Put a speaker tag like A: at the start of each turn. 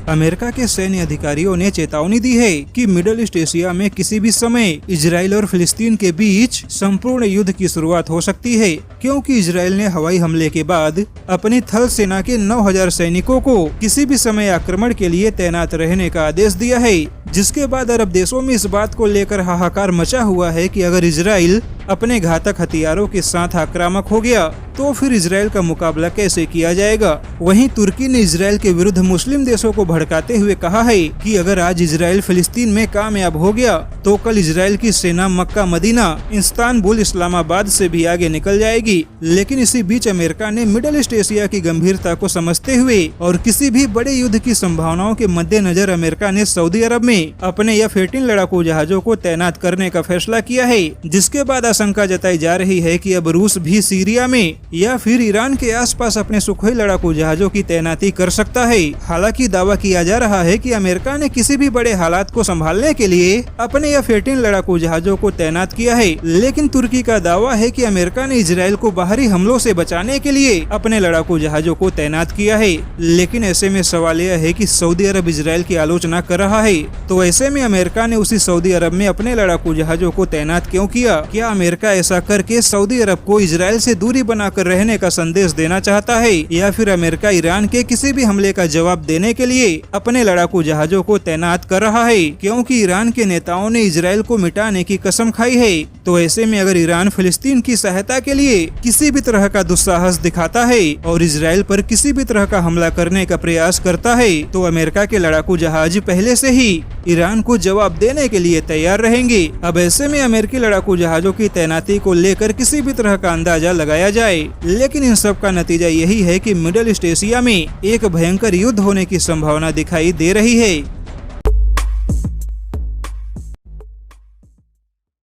A: America के सैन्य अधिकारियों ने चेतावनी दी है कि मिडल ईस्ट एशिया में किसी भी समय इजराइल और फिलिस्तीन के बीच संपूर्ण युद्ध की शुरुआत हो सकती है, क्योंकि इजराइल ने हवाई हमले के बाद अपनी थल सेना के 9,000 सैनिकों को किसी भी समय आक्रमण के लिए तैनात रहने का आदेश दिया है। जिसके बाद अरब देशों में इस बात को लेकर हाहाकार मचा हुआ है कि अगर इजराइल अपने घातक हथियारों के साथ आक्रामक हो गया तो फिर इजराइल का मुकाबला कैसे किया जाएगा। वहीं तुर्की ने इजराइल के विरुद्ध मुस्लिम देशों को भड़काते हुए कहा है कि अगर आज इजराइल फिलिस्तीन में कामयाब हो गया तो कल इजराइल की सेना मक्का, मदीना, इस्तांबुल, इस्लामाबाद से भी आगे निकल जाएगी। लेकिन इसी बीच अमेरिका ने मिडल ईस्ट एशिया की गंभीरता को समझते हुए और किसी भी बड़े युद्ध की संभावनाओं के मद्देनजर अमेरिका ने सऊदी अरब में अपने F-18 लड़ाकू जहाजों को तैनात करने का फैसला किया है। जिसके बाद आशंका जताई जा रही है कि अब रूस भी सीरिया में या फिर ईरान के आसपास अपने सुखोई लड़ाकू जहाजों की तैनाती कर सकता है। हालांकि दावा किया जा रहा है कि अमेरिका ने किसी भी बड़े हालात को संभालने के लिए अपने F-18 लड़ाकू जहाजों को तैनात किया है। लेकिन तुर्की का दावा है कि अमेरिका ने इजराइल को बाहरी हमलों से बचाने के लिए अपने लड़ाकू जहाजों को तैनात किया है। लेकिन ऐसे में सवाल यह है कि सऊदी अरब इजराइल की आलोचना कर रहा है, तो ऐसे में अमेरिका ने उसी सऊदी अरब में अपने लड़ाकू जहाजों को तैनात क्यों किया? क्या अमेरिका ऐसा करके सऊदी अरब को इजराइल से दूरी बनाकर रहने का संदेश देना चाहता है, या फिर अमेरिका ईरान के किसी भी हमले का जवाब देने के लिए अपने लड़ाकू जहाजों को तैनात कर रहा है, क्योंकि ईरान के नेताओं ने इजराइल को मिटाने की कसम खाई है। तो ऐसे में अगर ईरान फिलिस्तीन की सहायता के लिए किसी भी तरह का दुस्साहस दिखाता है और इजराइल पर किसी भी तरह का हमला करने का प्रयास करता है, तो अमेरिका के लड़ाकू जहाज पहले से ही ईरान को जवाब देने के लिए तैयार रहेंगे। अब ऐसे में अमेरिकी लड़ाकू जहाजों की तैनाती को लेकर किसी भी तरह का अंदाजा लगाया जाए, लेकिन इन सब का नतीजा यही है कि मिडल ईस्ट एशिया में एक भयंकर युद्ध होने की संभावना दिखाई दे रही है।